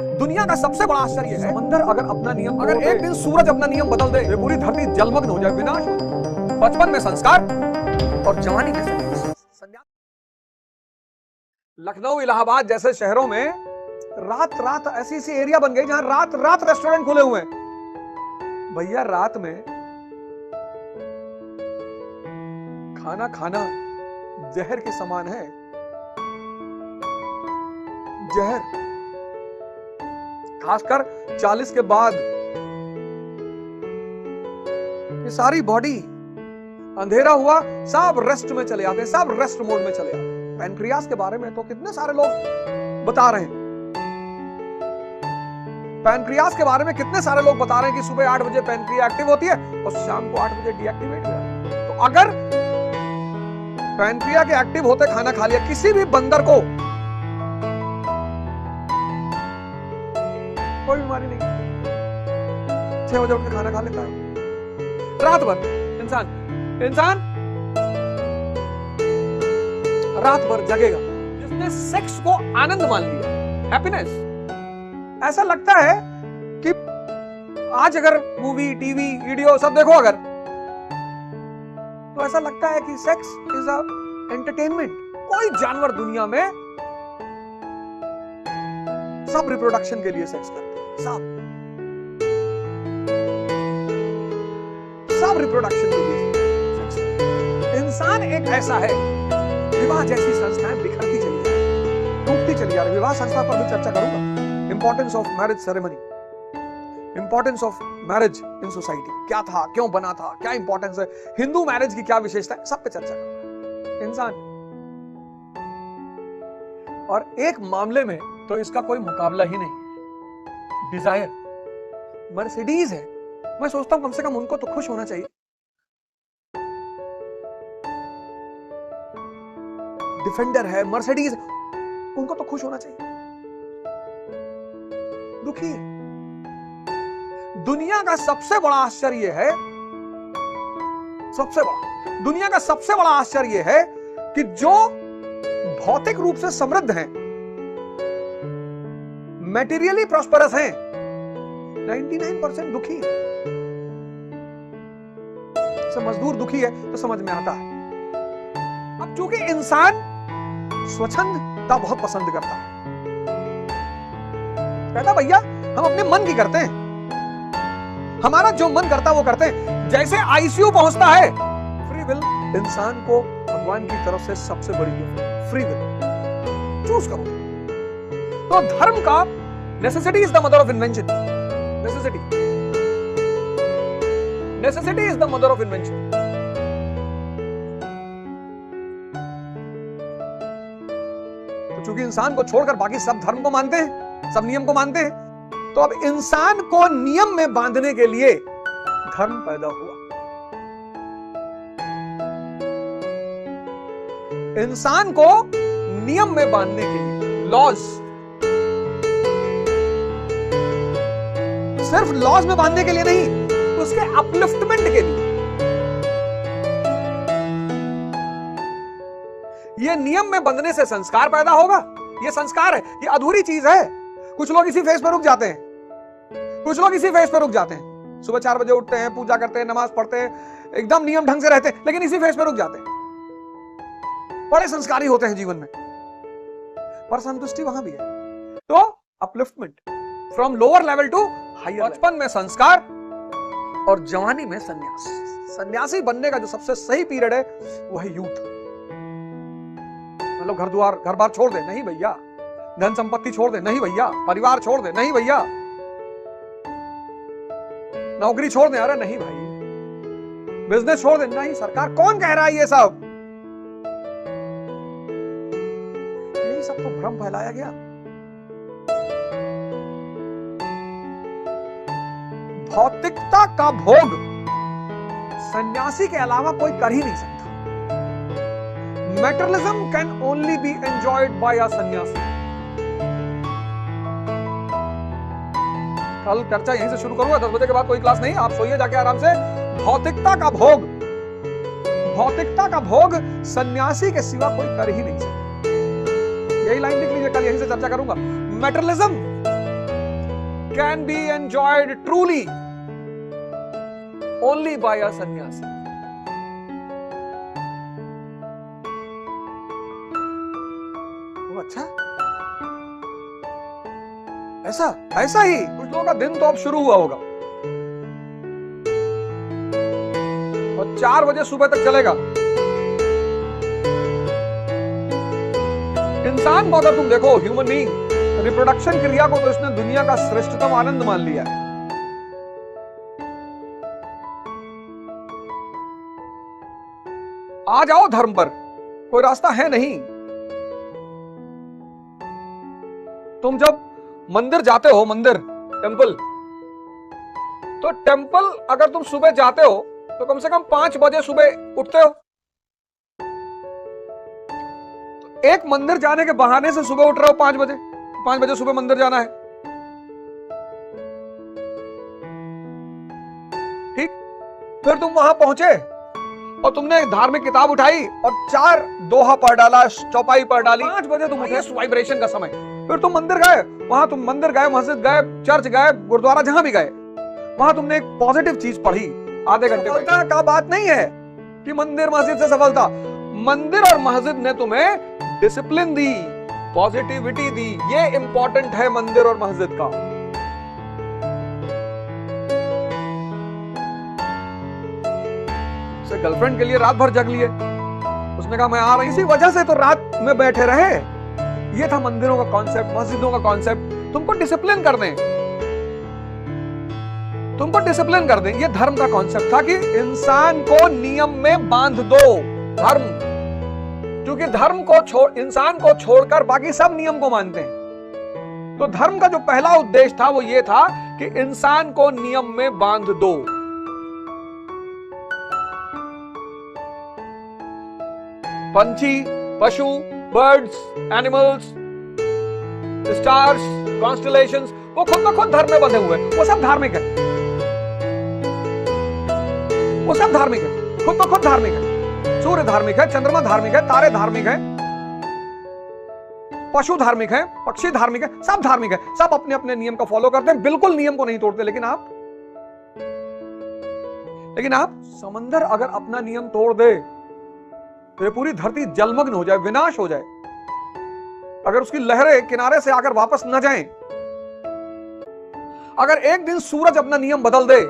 दुनिया का सबसे बड़ा आश्चर्य है, समंदर अगर अपना नियम, अगर एक दिन सूरज अपना नियम बदल दे, पूरी धरती जलमग्न हो जाए, विनाश हो जाए। बचपन में संस्कार और जवानी में संन्यास। लखनऊ, इलाहाबाद जैसे शहरों में रात रात ऐसी ऐसी एरिया बन गई जहां रात रात रेस्टोरेंट खुले हुए हैं। भैया रात में खाना खाना जहर के समान है, जहर। खासकर 40 के बाद ये सारी बॉडी, अंधेरा हुआ, सब रेस्ट में चले आते हैं, सब रेस्ट मोड में चले आते हैं। पैनक्रियास के बारे में तो कितने सारे लोग बता रहे हैं, पैनक्रियास के बारे में कितने सारे लोग बता रहे हैं कि सुबह 8 बजे पैनक्रिया एक्टिव होती है और शाम को 8 बजे डीएक्टिवेट हो जाती है। तो अगर पैनक्रिया के एक्टिव होते खाना खा लिया, किसी भी बंदर को कोई बीमारी नहीं, 6 बजे उठ के खाना खा लेता है। रात भर इंसान रात भर जगेगा। जिसने सेक्स को आनंद मान लिया, हैप्पीनेस, ऐसा लगता है कि आज अगर मूवी, टीवी, वीडियो सब देखो अगर, तो ऐसा लगता है कि सेक्स इज अ एंटरटेनमेंट। कोई जानवर दुनिया में, सब रिप्रोडक्शन के लिए सेक्स करते हैं, सब रिप्रोडक्शन के लिए सेक्स करते हैं। इंसान एक ऐसा है, विवाह जैसी संस्थाएं बिखरती चली जा रही, टूटती चली जा रही। विवाह संस्था पर भी चर्चा करूंगा। Importance of marriage ceremony, importance of marriage in society, क्या था, क्यों बना था, क्या इंपॉर्टेंस है, हिंदू मैरिज की क्या विशेषता है, सब पे चर्चा करूंगा। इंसान, और एक मामले में तो इसका कोई मुकाबला ही नहीं, डिजायर। मर्सिडीज है, मैं सोचता हूं कम से कम उनको तो खुश होना चाहिए। डिफेंडर है, मर्सिडीज, उनको तो खुश होना चाहिए। दुखी है। दुनिया का सबसे बड़ा आश्चर्य है, दुनिया का सबसे बड़ा आश्चर्य है कि जो भौतिक रूप से समृद्ध हैं, मैटेरियली प्रॉस्परस हैं, 99% दुखी है। मजदूर दुखी है तो समझ में आता है। अब चूंकि इंसान स्वच्छंदता बहुत पसंद करता है, कहता भैया हम अपने मन की करते हैं, हमारा जो मन करता वो करते हैं। जैसे आईसीयू पहुंचता है, फ्री विल इंसान को भगवान की तरफ से सबसे बड़ी गिफ्ट, फ्री विल, चूज करो। तो धर्म का necessity is the mother of invention, necessity is the mother of invention. तो चूंकि इंसान को छोड़कर बाकी सब धर्म को मानते हैं, सब नियम को मानते हैं, तो अब इंसान को नियम में बांधने के लिए धर्म पैदा हुआ। इंसान को नियम में बांधने के लिए, लॉज, सिर्फ लॉज में बांधने के लिए नहीं, उसके अपलिफ्टमेंट के लिए। यह नियम में बंधने से संस्कार पैदा होगा। यह संस्कार है, यह अधूरी चीज है। कुछ लोग इसी फेज पे रुक जाते हैं, सुबह 4 बजे उठते हैं, पूजा करते हैं, नमाज पढ़ते हैं, एकदम नियम ढंग से रहते हैं, लेकिन इसी फेज पे रुक जाते हैं। बड़े संस्कारी होते हैं जीवन में, पर संतुष्टि वहां भी है। तो upliftment from lower level to higher. बचपन में संस्कार और जवानी में संन्यास। सन्यासी बनने का जो सबसे सही पीरियड है वह है यूथ। मतलब घर बार छोड़ दे, नहीं भैया। धन संपत्ति छोड़ दे, नहीं भैया। परिवार छोड़ दे, नहीं भैया। नौकरी छोड़ दे, अरे नहीं भाई। बिजनेस छोड़ दे, नहीं। सरकार कौन कह रहा है ये सब? यही सब तो भ्रम फैलाया गया। भौतिकता का भोग सन्यासी के अलावा कोई कर ही नहीं सकता। Materialism can only be enjoyed by a सन्यासी। कल चर्चा यहीं से शुरू करूंगा, 10 बजे के बाद कोई क्लास नहीं, आप सोइए जाके आराम से। भौतिकता का भोग सन्यासी के सिवा कोई कर ही नहीं सकता। यही लाइन लिख लीजिए, कल यहीं से चर्चा करूंगा। Materialism can be enjoyed truly only by a sannyasi. अच्छा, ऐसा ही कुछ लोगों का दिन तो अब शुरू हुआ होगा और 4 बजे सुबह तक चलेगा। इंसान को अगर तुम देखो, ह्यूमन बीइंग, रिप्रोडक्शन क्रिया को तो इसने दुनिया का श्रेष्ठतम आनंद मान लिया है। आ जाओ धर्म पर, कोई रास्ता है नहीं। तुम जब मंदिर जाते हो, मंदिर, टेंपल, तो टेंपल अगर तुम सुबह जाते हो तो कम से कम 5 बजे सुबह उठते हो। तो एक मंदिर जाने के बहाने से सुबह उठ रहे हो 5 बजे, 5 बजे सुबह मंदिर जाना है, ठीक। फिर तुम वहां पहुंचे और तुमने एक धार्मिक किताब उठाई और 4 दोहा पढ़ डाला, चौपाई पढ़ डाली। 5 बजे तुम उठे, वाइब्रेशन का समय। फिर तुम मंदिर गए, वहां तुम मंदिर गए, मस्जिद गए, चर्च गए, गुरुद्वारा, जहां भी गए, वहां तुमने एक पॉजिटिव चीज पढ़ी आधे घंटे। सफलता का बात नहीं है कि मंदिर मस्जिद से सफलता, मंदिर और मस्जिद ने तुम्हें डिसिप्लिन दी, पॉजिटिविटी दी। ये इंपॉर्टेंट है मंदिर और मस्जिद का। गर्लफ्रेंड के लिए रात भर जग लिए, उसने कहा मैं आ रही, इसी वजह से तो रात में बैठे रहे। ये था मंदिरों का कॉन्सेप्ट, मस्जिदों का कॉन्सेप्ट। तुमको डिसिप्लिन कर दें, तुमको डिसिप्लिन कर दें। ये धर्म का कॉन्सेप्ट था कि इंसान को नियम में बांध दो। धर्म, क्योंकि धर्म को इंसान को छोड़कर बाकी सब नियम को मानते हैं। तो धर्म का जो पहला उद्देश्य था वो ये था कि इंसान को नियम में बांध दो। पंछी, पशु, बर्ड्स, एनिमल्स, स्टार्स, कॉन्स्टेलेशंस, वो खुद ब खुद धर्म में बंधे हुए हैं। वो सब धार्मिक है, वो सब धार्मिक है, खुद ब खुद धार्मिक है। सूर्य धार्मिक है, चंद्रमा धार्मिक है, तारे धार्मिक है, पशु धार्मिक है, पक्षी धार्मिक है, सब धार्मिक है। सब अपने अपने नियम का फॉलो करते हैं, बिल्कुल नियम को नहीं तोड़ते। लेकिन आप समंदर अगर अपना नियम तोड़ दे तो ये पूरी धरती जलमग्न हो जाए, विनाश हो जाए। अगर उसकी लहरें किनारे से आकर वापस न जाएं, अगर एक दिन सूरज अपना नियम बदल दे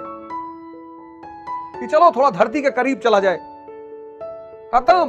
कि चलो थोड़ा धरती के करीब चला जाए, खत्म।